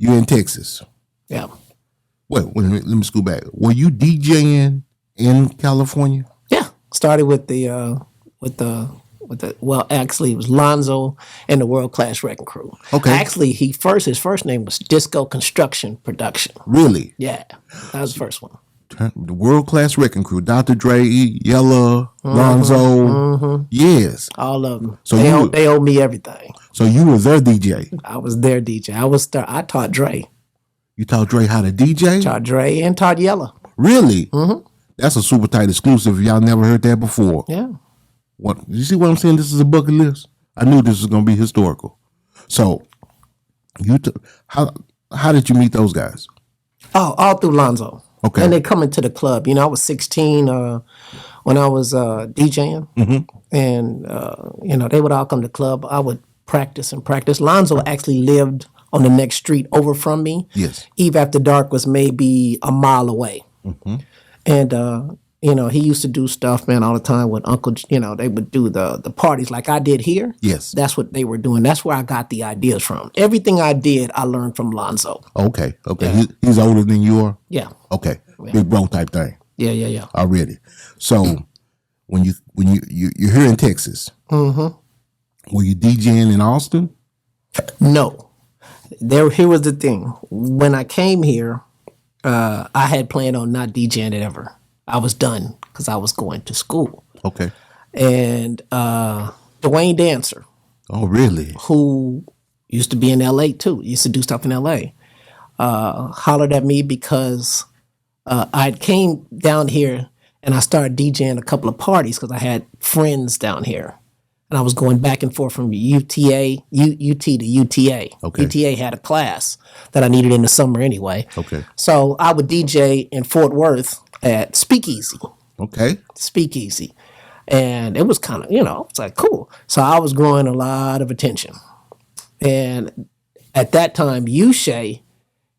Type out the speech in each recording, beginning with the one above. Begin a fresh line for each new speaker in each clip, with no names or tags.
You in Texas?
Yeah.
Wait a minute. Let me scoot back. Were you DJing in California?
Yeah. Started with well, actually, it was Lonzo and the World Class Wrekin Crew.
Okay.
Actually, his first name was Disco Construction Production.
Really?
Yeah, that was the first one.
The World Class Wrekin Crew, Dr. Dre, Yella, Lonzo, yes,
all of them.
So
they owe me everything.
So you were their DJ.
I was their DJ. I taught Dre.
You taught Dre how to DJ?
Taught Dre and taught Yella.
Really? That's a super tight exclusive. Y'all never heard that before.
Yeah.
What you see? What I'm saying? This is a bucket list. I knew this was gonna be historical. So, how did you meet those guys?
Oh, all through Lonzo.
Okay.
And they come into the club. You know, I was 16 when I was DJing, and they would all come to the club. I would practice. Lonzo actually lived on the next street over from me.
Yes.
Eve After Dark was maybe a mile away, and he used to do stuff, man, all the time with Uncle. They would do the parties like I did here.
Yes.
That's what they were doing. That's where I got the ideas from. Everything I did, I learned from Lonzo.
Okay.
Yeah.
He's older than you are.
Yeah.
Okay. Yeah. Big bro type thing.
Yeah.
Already. So when you're here in Texas, were you DJing in Austin?
No. Here was the thing. When I came here, I had planned on not DJing it ever. I was done because I was going to school.
Okay.
And Dwayne Dancer.
Oh, really?
Who used to be in L.A. too. Used to do stuff in L.A. Hollered at me because I came down here and I started DJing a couple of parties because I had friends down here. And I was going back and forth from UT to UTA.
Okay.
UTA had a class that I needed in the summer anyway.
Okay.
So I would DJ in Fort Worth at Speakeasy.
Okay.
Speakeasy. And it was kind of, it's like, cool. So I was growing a lot of attention. And at that time, Yushay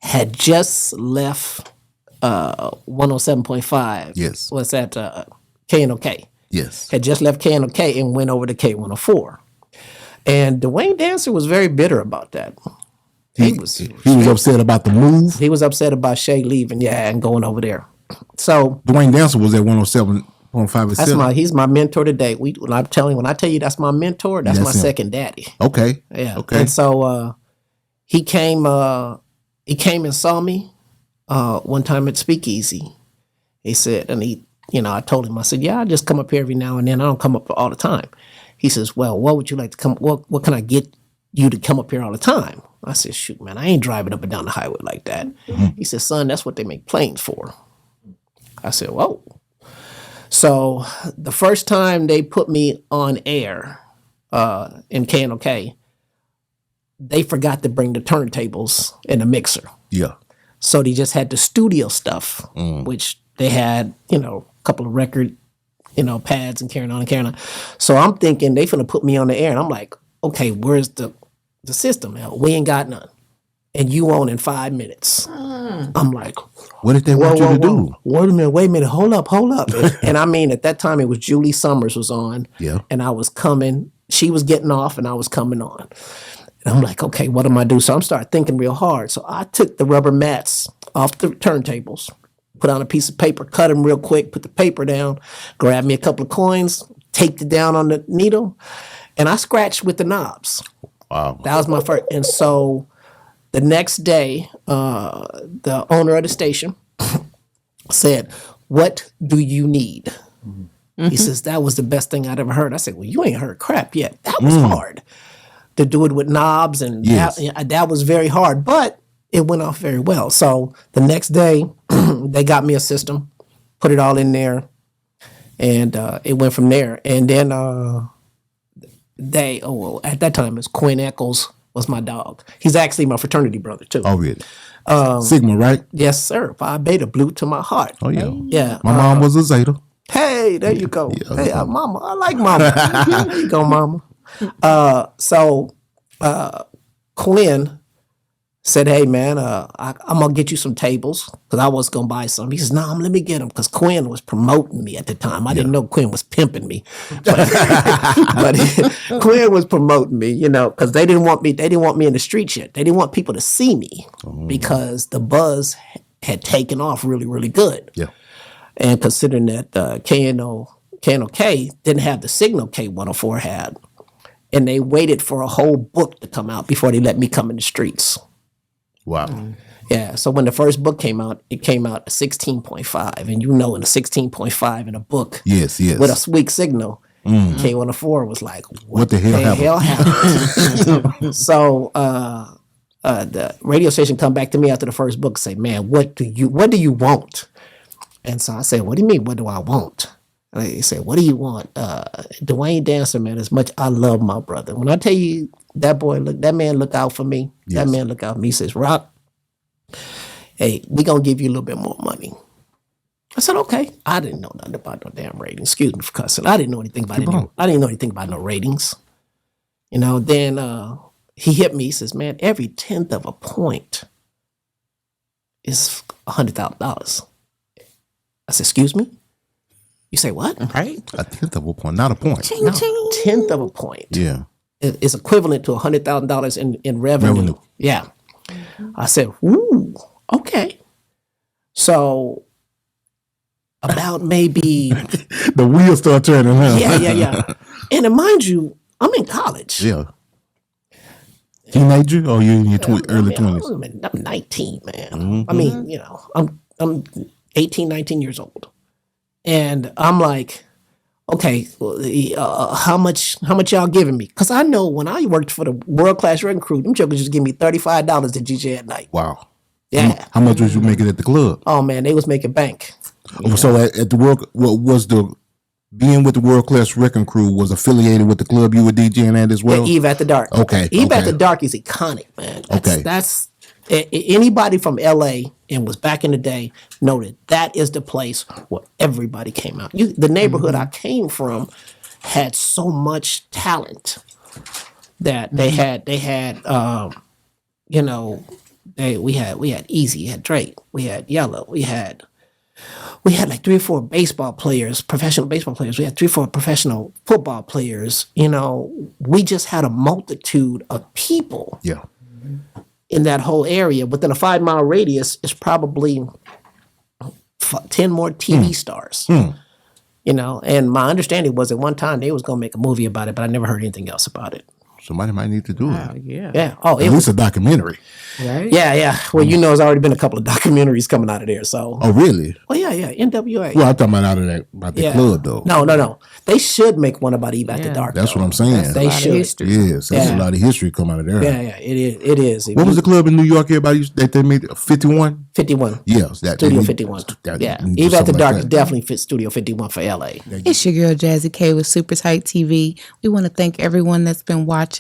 had just left 107.5.
Yes.
What's that? KNOK.
Yes.
Had just left KNOK and went over to K104. And Dwayne Dancer was very bitter about that.
He was upset about the move.
He was upset about Shay leaving, and going over there. So
Dwayne Dancer was at 107.5.
He's my mentor today. When I tell you that's my mentor, that's my him. Second daddy.
Okay.
Yeah.
Okay.
And so he came and saw me one time at Speakeasy. He said, and I told him, I said, I just come up here every now and then. I don't come up all the time. He says, well, what would you like to come? What can I get you to come up here all the time? I said, shoot, man, I ain't driving up and down the highway like that. He said, son, that's what they make planes for. I said, whoa. So the first time they put me on air in KNOK, they forgot to bring the turntables and the mixer.
Yeah.
So they just had the studio stuff, which they had, a couple of record, pads and carrying on. So I'm thinking they finna put me on the air. And I'm like, okay, where's the system? Hell, we ain't got none. And you on in 5 minutes. I'm like,
what did they want you to do?
Wait a minute, hold up. And I mean, at that time it was Julie Summers was on.
Yeah.
And I was coming, she was getting off and I was coming on. And I'm like, okay, what am I do? So I'm starting thinking real hard. So I took the rubber mats off the turntables, put on a piece of paper, cut them real quick, put the paper down, grabbed me a couple of coins, taped it down on the needle, and I scratched with the knobs.
Wow.
That was my first. And so the next day, the owner of the station said, what do you need? He says, that was the best thing I'd ever heard. I said, well, you ain't heard crap yet. That was hard to do it with knobs. And that was very hard, but it went off very well. So the next day, they got me a system, put it all in there, and it went from there. And then at that time, it was Quinn Eccles was my dog. He's actually my fraternity brother, too.
Oh, really? Sigma, right?
Yes, sir. Phi Beta, blue to my heart.
Oh, yeah.
Yeah.
My mom was a Zeta.
Hey, there you go. Yeah, hey, mama. I like mama. There you go, mama. So Quinn Said, hey man, I'm gonna get you some tables because I was gonna buy some. He says, no, let me get them because Quinn was promoting me at the time. I didn't know Quinn was pimping me, but Quinn was promoting me, you know, because they didn't want me. They didn't want me in the streets yet. They didn't want people to see me because the buzz had taken off really, really good.
Yeah.
And considering that KNOK didn't have the signal K104 had, and they waited for a whole book to come out before they let me come in the streets.
Wow.
Yeah, so when the first book came out, it came out at 16.5. And you know, in a 16.5 in a book
Yes.
with a weak signal, K104 was like, what
the hell
happened? So the radio station come back to me after the first book and say, man, what do you want? And so I said, what do you mean, what do I want? And they said, what do you want? Dwayne Dancer, man, as much I love my brother. When I tell you that man look out for me. Yes. That man look out for me. He says, Rock, hey, we gonna give you a little bit more money. I said, okay. I didn't know nothing about no damn ratings. Excuse me for cussing. I didn't know anything about it. I didn't know anything about no ratings. You know, then he hit me. He says, man, every 10th of a point is $100,000. I said, excuse me? You say what?
Right. A 10th of a point, not a point.
No, 10th of a point.
Yeah.
Is equivalent to $100,000 in revenue. Yeah. I said, ooh, okay. So about maybe
the wheels start turning, huh?
Yeah. And mind you, I'm in college.
Yeah. Teenager or you in your early 20s?
I'm 19, man. I mean, you know, I'm 18, 19 years old. And I'm like, okay, how much y'all giving me? Because I know when I worked for the World Class Wrekin Crew, them jokers just give me $35 to DJ at night.
Wow.
Yeah.
How much was you making at the club?
Oh man, they was making bank.
Yeah. So at the work, what was being with the World Class Wrekin Crew was affiliated with the club you were DJing at as well?
Yeah, Eve at the Dark.
Okay.
Eve at the Dark is iconic, man. That's anybody from LA and was back in the day know that is the place where everybody came out. The neighborhood I came from had so much talent that they had you know, we had Easy, we had Drake, we had Yella, we had like 3 or 4 baseball players, professional baseball players. We had 3 or 4 professional football players. You know, we just had a multitude of people.
Yeah.
In that whole area, within a 5-mile radius, is probably 10 more TV stars. You know, and my understanding was at one time they was gonna make a movie about it, but I never heard anything else about it.
Somebody might need to do it.
Yeah. Oh,
at least a documentary.
Right? Yeah. Well, you know, there's already been a couple of documentaries coming out of there. So.
Oh, really?
Oh, yeah. NWA.
Well, I'm talking about about the club, though.
No. They should make one about Eve at the Dark.
That's what I'm saying.
They should.
Yes, that's a lot of history come out of there.
Yeah. It is.
What was the club in New York? Everybody that they made 51.
51.
Yes,
Studio 51. Eve at the Dark is definitely fit Studio 51 for LA.
It's your girl Jazzy K with Super Tight TV. We want to thank everyone that's been watching.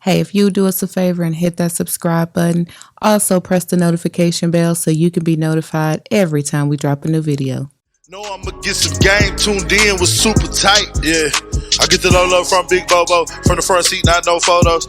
Hey, if you do us a favor and hit that subscribe button, also press the notification bell so you can be notified every time we drop a new video.
Know I'ma get some game tuned in with Super Tight. Yeah, I get the low from Big Bobo from the front seat, not no photos.